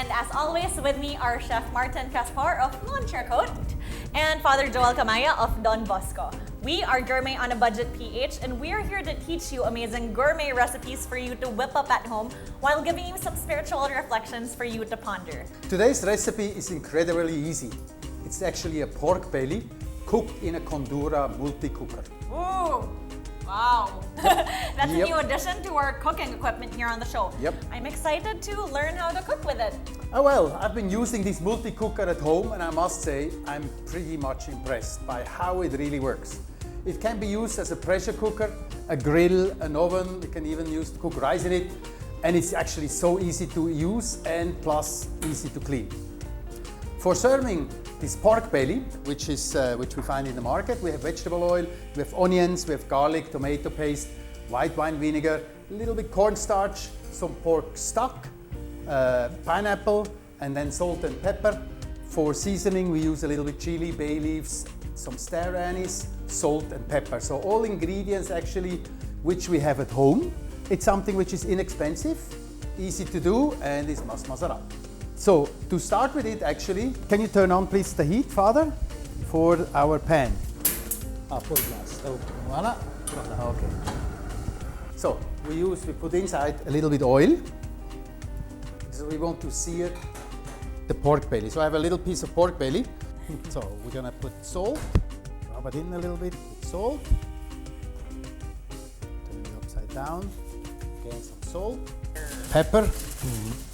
And as always, with me are Chef Martin KASPAR of Monchercote and Father Joel Camaya of Don Bosco. We are Gourmet on a Budget PH, and we are here to teach you amazing gourmet recipes for you to whip up at home while giving you some spiritual reflections for you to ponder. Today's recipe is incredibly easy. It's actually a pork belly cooked in a CONDURA multi-cooker. Ooh! Wow! That's Yep. a new addition to our cooking equipment here on the show. Yep. I'm excited to learn how to cook with it. Oh well, I've been using this multi-cooker at home, and I must say I'm pretty much impressed by how it really works. It can be used as a pressure cooker, a grill, an oven. You can even use to cook rice in it, and it's actually so easy to use and plus easy to clean. For serving this pork belly, which we find in the market, we have vegetable oil, we have onions, we have garlic, tomato paste, white wine vinegar, a little bit cornstarch, some pork stock, pineapple, and then salt and pepper. For seasoning, we use a little bit chili, bay leaves, some stare anise, salt and pepper. So all ingredients actually which we have at home. It's something which is inexpensive, easy to do, and is mas masarap. So to start with it actually, can you turn on please the heat, Father, for our pan? Full blast. So, voila. Okay. So we put inside a little bit oil. So we want to sear the pork belly. So I have a little piece of pork belly. So we're gonna put salt, rub it in a little bit with salt. Turn it upside down. Again, some salt. Pepper.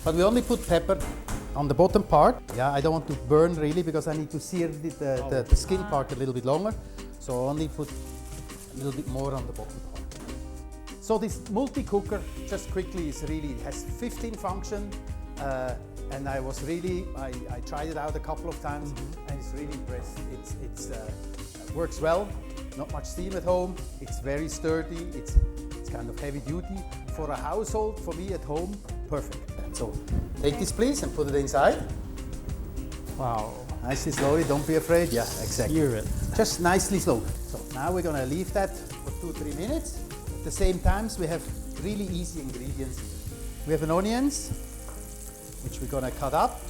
But we only put pepper on the bottom part. Yeah, I don't want to burn really because I need to sear the skin part a little bit longer. So only put a little bit more on the bottom part. So this multi-cooker, just quickly, it has 15 functions. And I tried it out a couple of times, and it's really impressed. It works well, not much steam at home. It's very sturdy. It's kind of heavy duty for a household. For me at home, perfect. And so take this please and put it inside. Wow. Nicely slowly. Don't be afraid. Yeah, exactly. Sear it. Just nicely slow. So now we're gonna leave that for 2-3 minutes. At the same time, we have really easy ingredients here. We have an onions, which we're gonna cut up.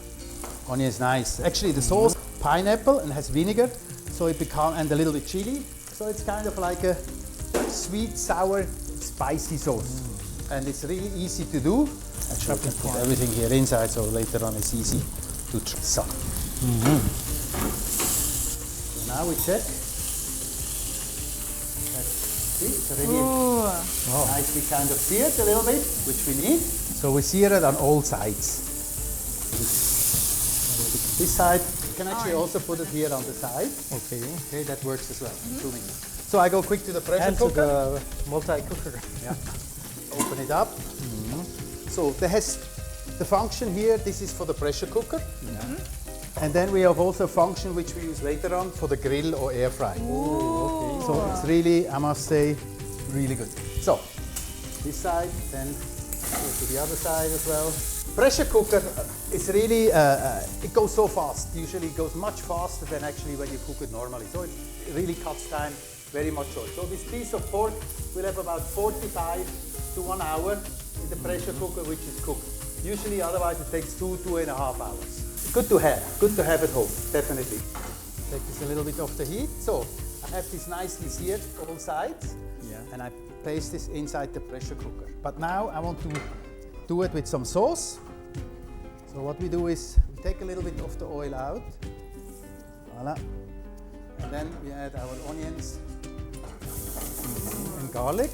Onion is nice. Actually, the sauce, pineapple and has vinegar, so and a little bit chili. So it's kind of like a sweet, sour, spicy sauce. And it's really easy to do. Actually, I can put everything here inside, so later on it's easy to try. So now we check. It's already nicely kind of seared a little bit, which we need. So we sear it on all sides. This side, you can actually also put it here on the side. Okay. Okay, that works as well. 2 minutes. So I go quick to the pressure And cooker. to the multi-cooker. Yeah. Open it up. So there has the function here. This is for the pressure cooker. And then we have also a function which we use later on for the grill or air fry. Okay. So it's really, I must say, really good. So this side, then go to the other side as well. Pressure cooker is really, it goes so fast. Usually it goes much faster than actually when you cook it normally. So it really cuts time very much short. So this piece of pork will have about 45 to 1 hour in the pressure cooker which is cooked. Usually otherwise it takes 2.5 hours. Good to have at home, definitely. Take this a little bit off the heat. So I have this nicely seared all sides. Yeah. And I place this inside the pressure cooker. But now I want to do it with some sauce. So what we do is we take a little bit of the oil out. Voila. And then we add our onions and garlic.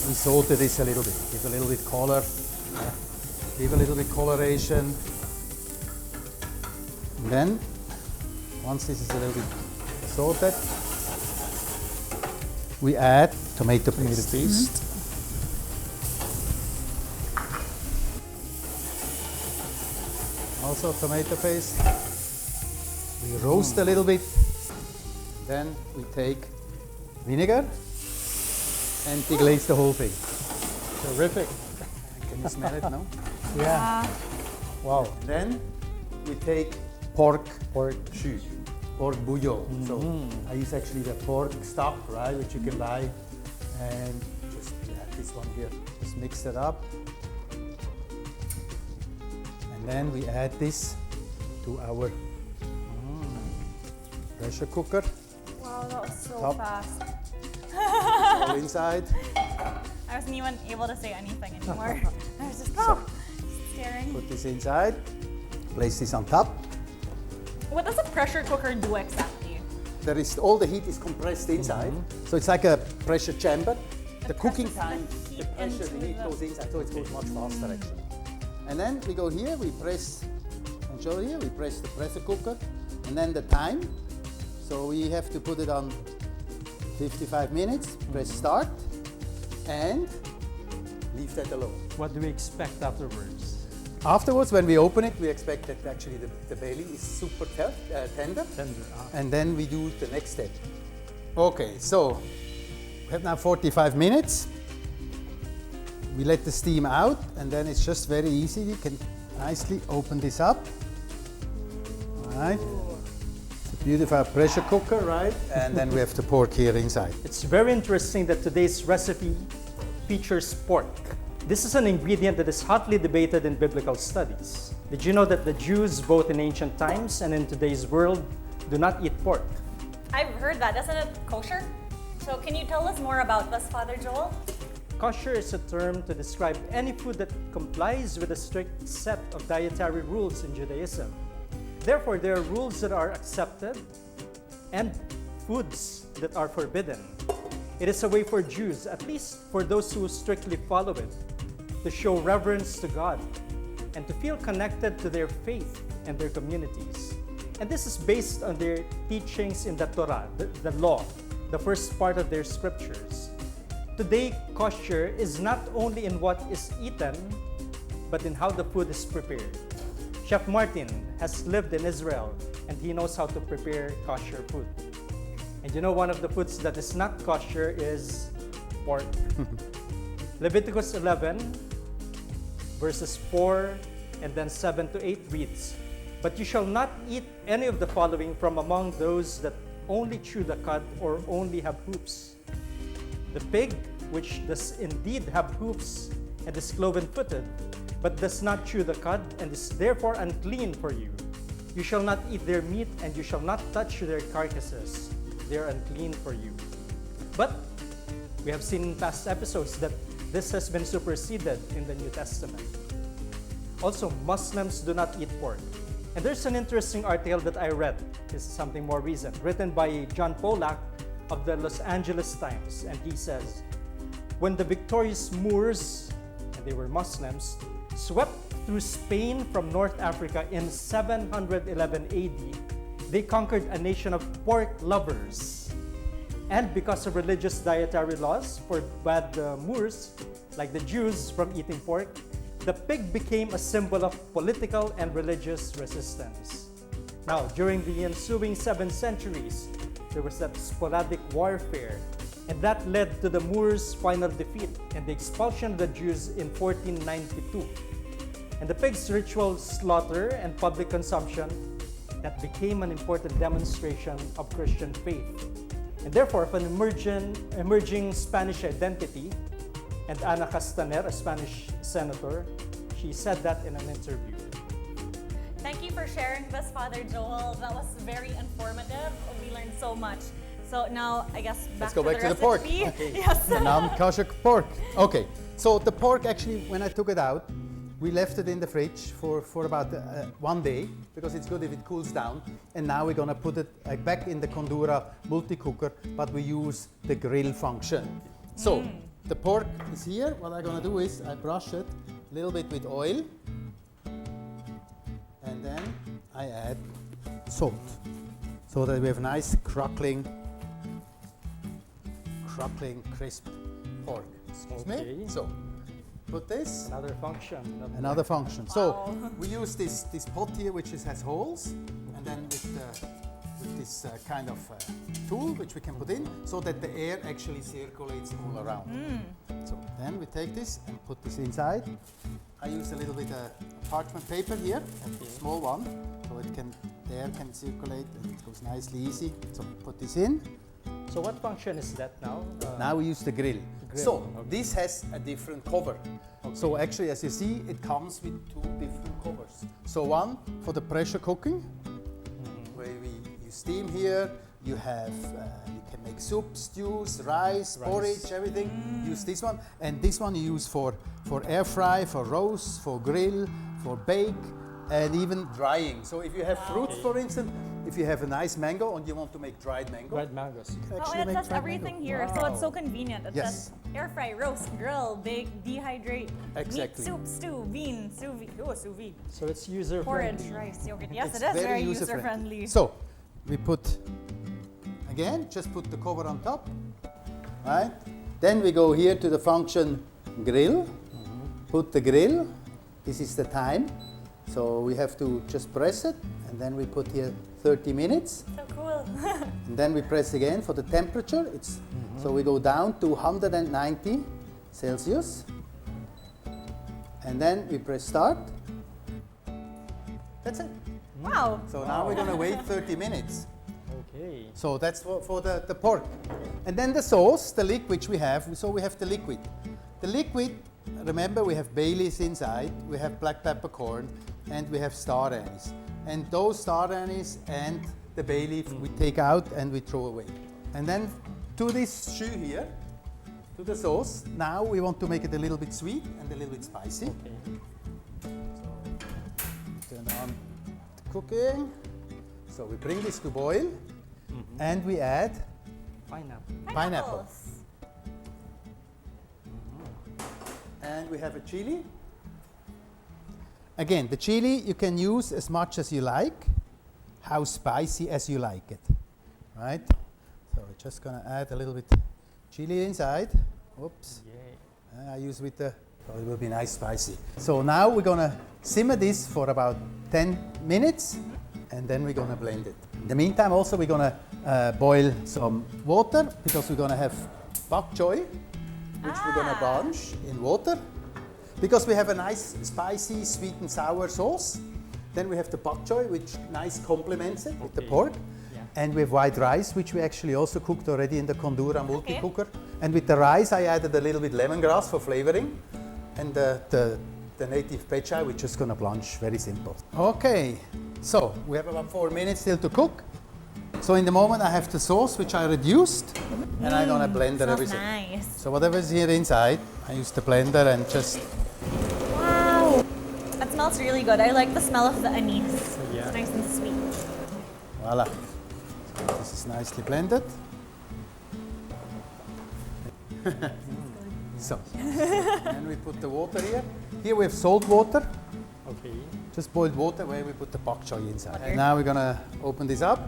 We saute this a little bit, give a little bit color, give a little bit coloration. And then, once this is a little bit sauteed, we add tomato paste. Also tomato paste. We roast a little bit. Then we take vinegar and deglaze the whole thing. Terrific. Can you smell it now? Yeah. Wow. Then we take pork jus, pork bouillon. So I use actually the pork stock, right, which you can buy, and just add this one here. Just mix it up. And then we add this to our pressure cooker. Wow, that was so Top. fast. All inside. I wasn't even able to say anything anymore. I was just staring. Put this inside. Place this on top. What does a pressure cooker do exactly? There is all the heat is compressed inside, so it's like a pressure chamber. The cooking time, the pressure, the heat goes inside, so it goes much faster actually. And then we go here, we press, and show here, we press the pressure cooker, and then the time. So we have to put it on 55 minutes. Press start, and leave that alone. What do we expect afterwards? Afterwards, when we open it, we expect that actually the belly is super tender. And then we do the next step. Okay, so we have now 45 minutes. We let the steam out, and then it's just very easy. You can nicely open this up. All right. It's a beautiful pressure cooker, right? And then we have the pork here inside. It's very interesting that today's recipe features pork. This is an ingredient that is hotly debated in biblical studies. Did you know that the Jews, both in ancient times and in today's world, do not eat pork? I've heard that. Isn't it kosher? So can you tell us more about this, Father Joel? Kosher is a term to describe any food that complies with a strict set of dietary rules in Judaism. Therefore, there are rules that are accepted and foods that are forbidden. It is a way for Jews, at least for those who strictly follow it, to show reverence to God and to feel connected to their faith and their communities. And this is based on their teachings in the Torah, the law, the first part of their scriptures. Today, kosher is not only in what is eaten, but in how the food is prepared. Chef Martin has lived in Israel, and he knows how to prepare kosher food. And you know, one of the foods that is not kosher is pork. Leviticus 11, verses 4 and then 7 to 8 reads, "But you shall not eat any of the following from among those that only chew the cud or only have hoofs. The pig, which does indeed have hoofs and is cloven-footed, but does not chew the cud and is therefore unclean for you. You shall not eat their meat, and you shall not touch their carcasses. They are unclean for you." But we have seen in past episodes that this has been superseded in the New Testament. Also, Muslims do not eat pork. And there's an interesting article that I read. This is something more recent, written by John Polak of the Los Angeles Times. And he says, when the victorious Moors, and they were Muslims, swept through Spain from North Africa in 711 AD, they conquered a nation of pork lovers. And because of religious dietary laws forbade the Moors, like the Jews, from eating pork, the pig became a symbol of political and religious resistance. Now, during the ensuing 7 centuries, there was that sporadic warfare, and that led to the Moors' final defeat and the expulsion of the Jews in 1492. And the pig's ritual slaughter and public consumption, that became an important demonstration of Christian faith, and therefore of an emerging Spanish identity. And Ana Castaner, a Spanish senator, she said that in an interview. Thank you for sharing this, Father Joel. That was very informative. We learned so much. So now, I guess, Let's go back to the recipe. pork. Okay. Yes. And now kosher pork. Okay, so the pork actually, when I took it out, we left it in the fridge for about 1 day, because it's good if it cools down. And now we're gonna put it back in the CONDURA multi-cooker, but we use the grill function. So the pork is here. What I'm gonna do is I brush it a little bit with oil, and then I add salt, so that we have nice crackling, crisp pork. Excuse me. So put this. Another function. Another function. So we use this pot here, which has holes, and then with this kind of tool, which we can put in, so that the air actually circulates all around. So then we take this and put this inside. I use a little bit of parchment paper here, a small one, so the air can circulate and it goes nicely easy. So put this in. So what function is that now? Now we use the grill. So this has a different cover. So actually, as you see, it comes with 2 different covers. functions. So one for the pressure cooking, where you steam here. You have you can make soup, stews, rice, porridge, everything. Use this one, and this one you use for air fry, for roast, for grill, for bake, and even drying. So if you have fruits, for instance, if you have a nice mango and you want to make dried mango, Dried mangoes. you can Oh, actually and it make says dried everything mango. here, so it's so convenient. It Yes. says air fry, roast, grill, bake, dehydrate, Exactly. meat, soup, stew, bean, sous vide, sous vide, So it's user porridge, friendly. rice, yogurt. Yes, It's it is very user-friendly. user-friendly. So we put, again, just put the cover on top, right? Then we go here to the function grill, put the grill. This is the time. So we have to just press it, and then we put here 30 minutes. So cool. And then we press again for the temperature. So we go down to 190 Celsius. And then we press start. That's it. Wow. So now we're going to wait 30 minutes. Okay. So that's for the pork. And then the sauce, the liquid which we have. So we have the liquid. The liquid, remember we have bay leaves inside, we have black peppercorn, and we have star anise. And those star anise and the bay leaf we take out and we throw away. And then to this stew here, to the sauce, now we want to make it a little bit sweet and a little bit spicy. Okay. So turn on the cooking. So we bring this to boil and we add Pineapple. pineapple. And we have a chili. Again, the chili you can use as much as you like, how spicy as you like it, right? So we're just gonna add a little bit chili inside. Oops. Yay. I use with the, so it will be nice spicy. So now we're gonna simmer this for about 10 minutes and then we're gonna blend it. In the meantime also we're gonna boil some water because we're gonna have bok choy, which we're gonna blanch in water. Because we have a nice spicy sweet and sour sauce. Then we have the bok choy, which nice complements it with the pork. Yeah. And we have white rice, which we actually also cooked already in the CONDURA multi-cooker. And with the rice, I added a little bit lemongrass for flavoring. And the native pechai, which is gonna blanch, very simple. Okay, so we have about 4 minutes still to cook. So in the moment I have the sauce, which I reduced, and I'm gonna blend Smells everything. nice. So whatever is here inside, I use the blender and just, Wow. That smells really good. I like the smell of the anise. Yeah. It's nice and sweet. voila. So this is nicely blended. So, and we put the water here. Here we have salt water, Okay. just boiled water where we put the bok choy inside. And now we're gonna open this up.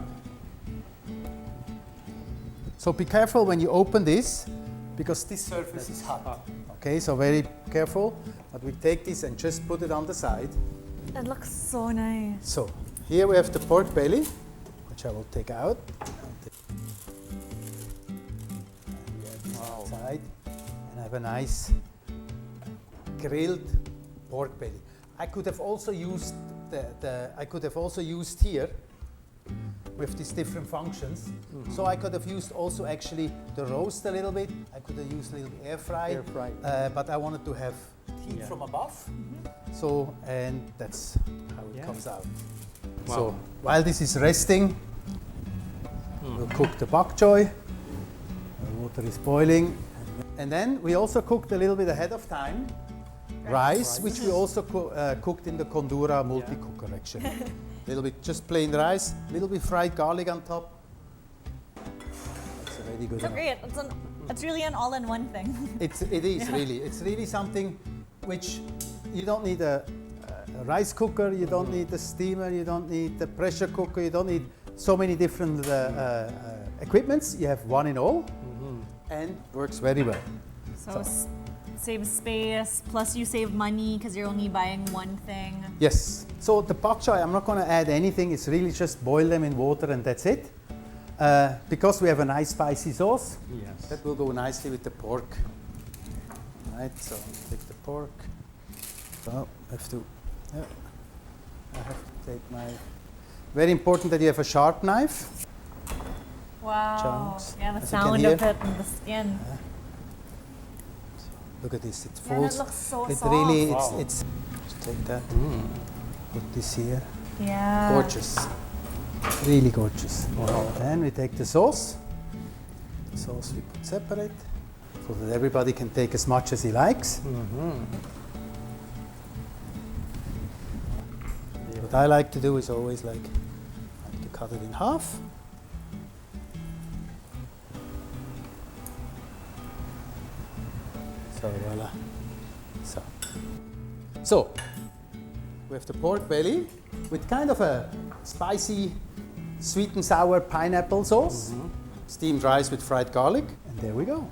So be careful when you open this, because this surface is hot. Okay, so very careful. But we take this and just put it on the side. It looks so nice. So here we have the pork belly, which I will take out. Side, and I have a nice grilled pork belly. I could have also used here with these different functions. So I could have used also actually the roast a little bit. I could have used a little air fry. Air fry. But I wanted to have heat Yeah. from above. So, and that's how it Yeah. comes out. Wow. So while this is resting, we'll cook the bok choy. The water is boiling. And then we also cooked a little bit ahead of time rice, which we also cooked in the CONDURA multi-cooker actually. A little bit just plain rice, a little bit fried garlic on top. It's already good So enough. great. It's really an all-in-one thing. It is really. It's really something which you don't need a rice cooker, you don't need a steamer, you don't need a pressure cooker, you don't need so many different equipments. You have one in all and works very well. So save space, plus you save money because you're only buying one thing. Yes. So the bok choy, I'm not going to add anything. It's really just boil them in water and that's it. Because we have a nice spicy sauce, Yes. that will go nicely with the pork. Right. So take the pork. So I have to take my. Very important that you have a sharp knife. Wow. Chunks, Yeah, the as you can sound hear. of it and the skin. Look at this. It Yeah, and folds. it looks so It soft. really. Wow. It's. Just take that. Put this here. Yeah. Gorgeous. Really gorgeous. Wow. Then we take the sauce. The sauce we put separate so that everybody can take as much as he likes. What I like to do is always like to cut it in half. So voila. So we have the pork belly with kind of a spicy, sweet and sour pineapple sauce, steamed rice with fried garlic, and there we go.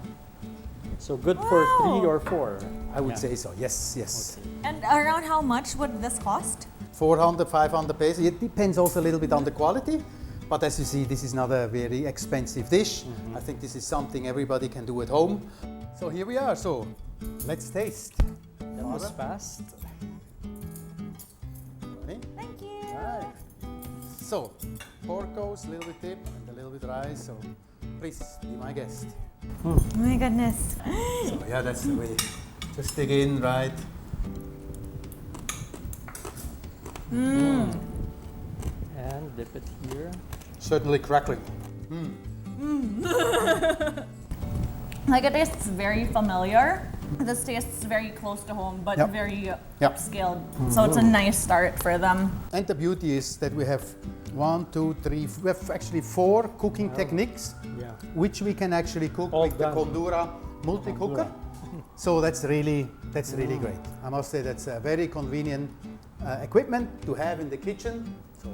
So good for 3 or 4? I would say so, yes, yes. Okay. And around how much would this cost? 400, 500 pesos. It depends also a little bit on the quality, but as you see, this is not a very expensive dish. I think this is something everybody can do at home. So here we are, so let's taste. That was fast. Ready? Thank you. Right. So, pork goes, a little bit dip and a little bit rice, so please be my guest. Oh my goodness. So yeah, that's the way. Just dig in, right? And dip it here. Certainly crackling. Like, it tastes very familiar. This tastes very close to home, but Yep. very Yep. upscaled. So it's a nice start for them. And the beauty is that we have 1, 2, 3, we have actually 4 cooking techniques, Yeah. which we can actually cook All with the done. CONDURA multi-cooker. So that's really great. I must say that's a very convenient equipment to have in the kitchen. So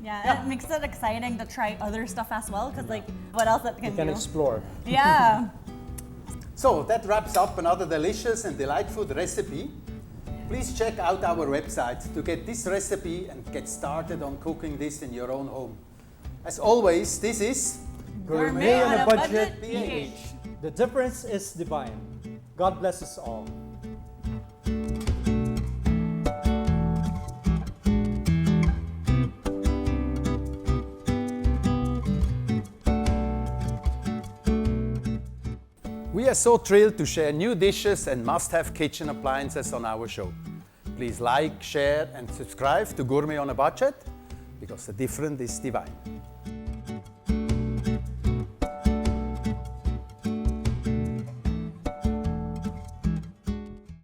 Yeah, it makes it exciting to try other stuff as well, because like, what else it can You can do? explore. Yeah. So that wraps up another delicious and delightful recipe. Please check out our website to get this recipe and get started on cooking this in your own home. As always, this is Gourmet on a budget PH. The difference is divine. God bless us all. We are so thrilled to share new dishes and must-have kitchen appliances on our show. Please like, share and subscribe to Gourmet on a Budget, because the difference is divine.